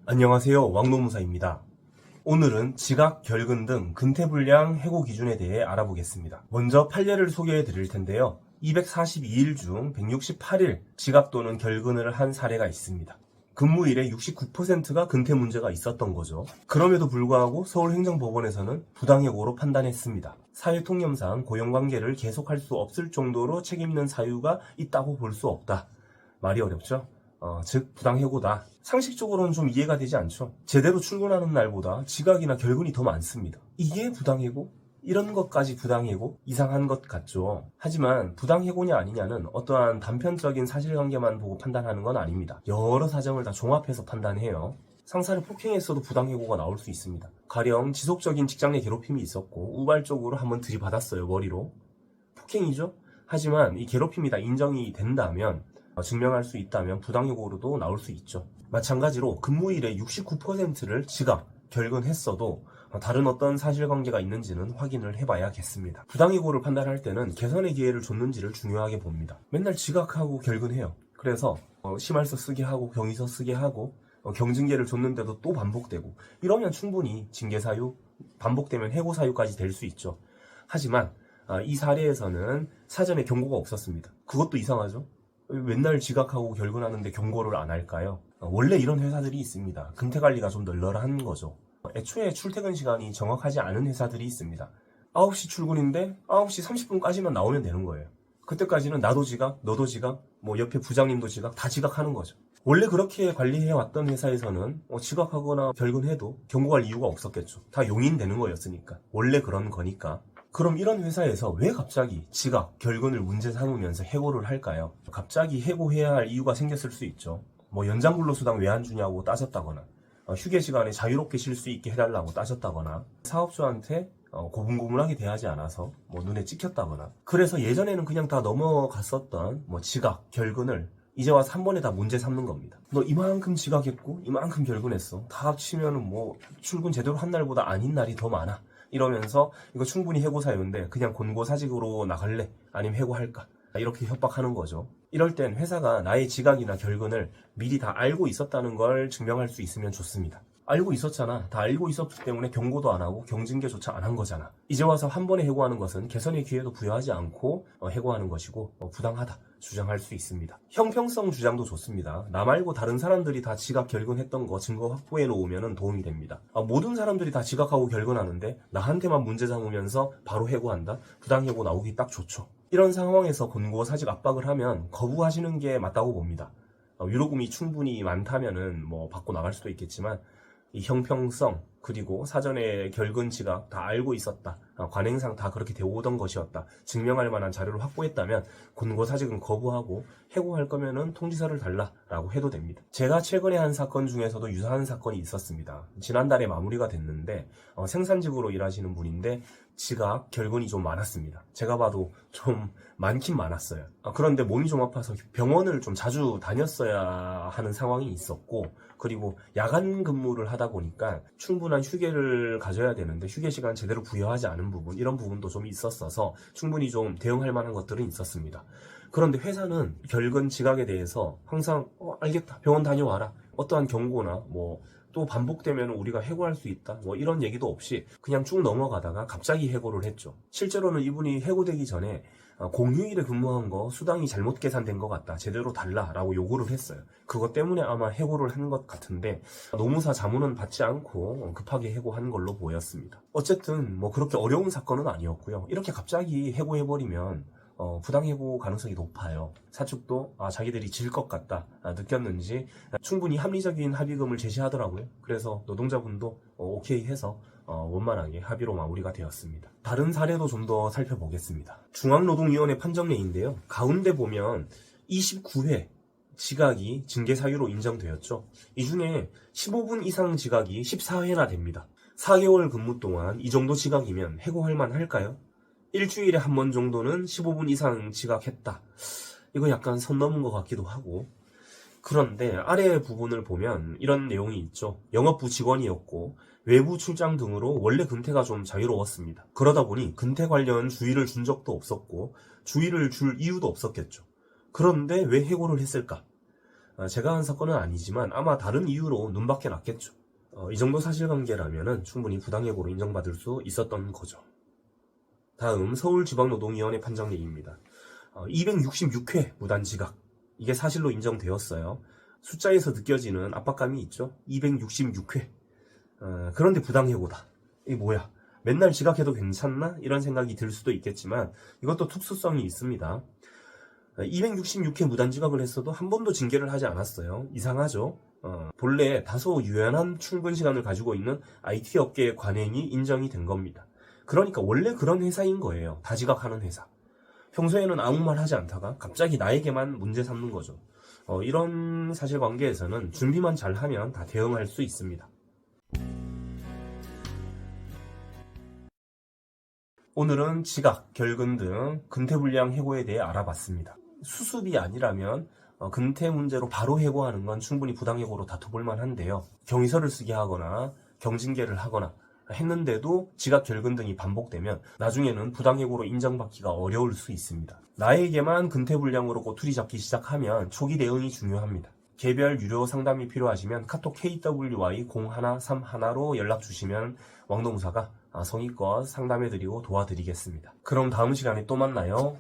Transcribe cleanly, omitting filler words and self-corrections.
안녕하세요. 왕노무사입니다. 오늘은 지각, 결근 등 근태불량 해고 기준에 대해 알아보겠습니다. 먼저 판례를 소개해 드릴 텐데요. 242일 중 168일 지각 또는 결근을 한 사례가 있습니다. 근무일의 69%가 근태 문제가 있었던 거죠. 그럼에도 불구하고 서울행정법원에서는 부당해고로 판단했습니다. 사회통념상 고용관계를 계속할 수 없을 정도로 책임있는 사유가 있다고 볼 수 없다. 말이 어렵죠? 즉 부당해고다. 상식적으로는 좀 이해가 되지 않죠. 제대로 출근하는 날보다 지각이나 결근이 더 많습니다. 이게 부당해고? 이런 것까지 부당해고? 이상한 것 같죠. 하지만 부당해고냐 아니냐는 어떠한 단편적인 사실관계만 보고 판단하는 건 아닙니다. 여러 사정을 다 종합해서 판단해요. 상사를 폭행했어도 부당해고가 나올 수 있습니다. 가령 지속적인 직장 내 괴롭힘이 있었고 우발적으로 한번 들이받았어요. 머리로. 폭행이죠. 하지만 이 괴롭힘이 다 인정이 된다면, 증명할 수 있다면 부당해고로도 나올 수 있죠. 마찬가지로 근무일의 69%를 지각, 결근했어도 다른 어떤 사실관계가 있는지는 확인을 해봐야겠습니다. 부당해고를 판단할 때는 개선의 기회를 줬는지를 중요하게 봅니다. 맨날 지각하고 결근해요. 그래서 심할서 쓰게 하고 경위서 쓰게 하고 경징계를 줬는데도 또 반복되고 이러면 충분히 징계사유, 반복되면 해고사유까지 될 수 있죠. 하지만 이 사례에서는 사전에 경고가 없었습니다. 그것도 이상하죠? 맨날 지각하고 결근하는데 경고를 안 할까요? 원래 이런 회사들이 있습니다. 근태관리가 좀 널널한 거죠. 애초에 출퇴근 시간이 정확하지 않은 회사들이 있습니다. 9시 출근인데 9시 30분까지만 나오면 되는 거예요. 그때까지는 나도 지각, 너도 지각, 옆에 부장님도 지각, 다 지각하는 거죠. 원래 그렇게 관리해왔던 회사에서는 지각하거나 결근해도 경고할 이유가 없었겠죠. 다 용인되는 거였으니까. 원래 그런 거니까. 그럼 이런 회사에서 왜 갑자기 지각, 결근을 문제 삼으면서 해고를 할까요? 갑자기 해고해야 할 이유가 생겼을 수 있죠. 연장 근로수당 왜 안 주냐고 따졌다거나, 휴게 시간에 자유롭게 쉴 수 있게 해달라고 따졌다거나, 사업주한테 고분고분하게 대하지 않아서 눈에 찍혔다거나. 그래서 예전에는 그냥 다 넘어갔었던 지각, 결근을 이제 와서 한 번에 다 문제 삼는 겁니다. 너 이만큼 지각했고 이만큼 결근했어. 다 합치면 출근 제대로 한 날보다 아닌 날이 더 많아. 이러면서 이거 충분히 해고 사유인데 그냥 권고사직으로 나갈래? 아니면 해고할까? 이렇게 협박하는 거죠. 이럴 땐 회사가 나의 지각이나 결근을 미리 다 알고 있었다는 걸 증명할 수 있으면 좋습니다. 알고 있었잖아. 다 알고 있었기 때문에 경고도 안 하고 경징계조차 안 한 거잖아. 이제 와서 한 번에 해고하는 것은 개선의 기회도 부여하지 않고 해고하는 것이고 부당하다 주장할 수 있습니다. 형평성 주장도 좋습니다. 나 말고 다른 사람들이 다 지각 결근했던 거 증거 확보해 놓으면 도움이 됩니다. 모든 사람들이 다 지각하고 결근하는데 나한테만 문제 삼으면서 바로 해고한다? 부당해고 나오기 딱 좋죠. 이런 상황에서 권고 사직 압박을 하면 거부하시는 게 맞다고 봅니다. 위로금이 충분히 많다면은 받고 나갈 수도 있겠지만 이 형평성 그리고 사전에 결근 지각 다 알고 있었다. 관행상 다 그렇게 되어 오던 것이었다. 증명할 만한 자료를 확보했다면 권고사직은 거부하고 해고할 거면은 통지서를 달라라고 해도 됩니다. 제가 최근에 한 사건 중에서도 유사한 사건이 있었습니다. 지난달에 마무리가 됐는데 생산직으로 일하시는 분인데 지각, 결근이 좀 많았습니다. 제가 봐도 좀 많긴 많았어요. 그런데 몸이 좀 아파서 병원을 좀 자주 다녔어야 하는 상황이 있었고, 그리고 야간 근무를 하다 보니까 충분한 휴게를 가져야 되는데 휴게 시간 제대로 부여하지 않은 부분, 이런 부분도 좀 있었어서 충분히 좀 대응할 만한 것들은 있었습니다. 그런데 회사는 결근 지각에 대해서 항상 알겠다, 병원 다녀와라, 어떠한 경고나 또 반복되면 우리가 해고할 수 있다 이런 얘기도 없이 그냥 쭉 넘어가다가 갑자기 해고를 했죠. 실제로는 이분이 해고되기 전에 공휴일에 근무한 거 수당이 잘못 계산된 것 같다, 제대로 달라라고 요구를 했어요. 그것 때문에 아마 해고를 한 것 같은데 노무사 자문은 받지 않고 급하게 해고한 걸로 보였습니다. 어쨌든 그렇게 어려운 사건은 아니었고요. 이렇게 갑자기 해고해버리면 부당해고 가능성이 높아요. 사측도 자기들이 질 것 같다 느꼈는지 충분히 합리적인 합의금을 제시하더라고요. 그래서 노동자분도 오케이 해서 원만하게 합의로 마무리가 되었습니다. 다른 사례도 좀 더 살펴보겠습니다. 중앙노동위원회 판정례인데요. 가운데 보면 29회 지각이 징계사유로 인정되었죠. 이 중에 15분 이상 지각이 14회나 됩니다. 4개월 근무 동안 이 정도 지각이면 해고할 만할까요? 일주일에 한 번 정도는 15분 이상 지각했다. 이거 약간 선 넘은 것 같기도 하고. 그런데 아래 부분을 보면 이런 내용이 있죠. 영업부 직원이었고 외부 출장 등으로 원래 근태가 좀 자유로웠습니다. 그러다 보니 근태 관련 주의를 준 적도 없었고 주의를 줄 이유도 없었겠죠. 그런데 왜 해고를 했을까? 제가 한 사건은 아니지만 아마 다른 이유로 눈밖에 났겠죠. 이 정도 사실관계라면 충분히 부당해고로 인정받을 수 있었던 거죠. 다음 서울지방노동위원회 판정 얘기입니다. 266회 무단지각, 이게 사실로 인정되었어요. 숫자에서 느껴지는 압박감이 있죠. 266회. 그런데 부당해고다. 이게 뭐야? 맨날 지각해도 괜찮나? 이런 생각이 들 수도 있겠지만 이것도 특수성이 있습니다. 266회 무단지각을 했어도 한 번도 징계를 하지 않았어요. 이상하죠? 본래 다소 유연한 출근 시간을 가지고 있는 IT 업계의 관행이 인정이 된 겁니다. 그러니까 원래 그런 회사인 거예요. 다 지각하는 회사. 평소에는 아무 말 하지 않다가 갑자기 나에게만 문제 삼는 거죠. 이런 사실관계에서는 준비만 잘하면 다 대응할 수 있습니다. 오늘은 지각, 결근 등 근태불량 해고에 대해 알아봤습니다. 수습이 아니라면 근태 문제로 바로 해고하는 건 충분히 부당해고로 다퉈볼 만한데요. 경위서를 쓰게 하거나 경징계를 하거나 했는데도 지각, 결근 등이 반복되면 나중에는 부당해고로 인정받기가 어려울 수 있습니다. 나에게만 근태불량으로 꼬투리 잡기 시작하면 초기 대응이 중요합니다. 개별 유료 상담이 필요하시면 카톡 KWY0131로 연락 주시면 왕노무사가 성의껏 상담해드리고 도와드리겠습니다. 그럼 다음 시간에 또 만나요.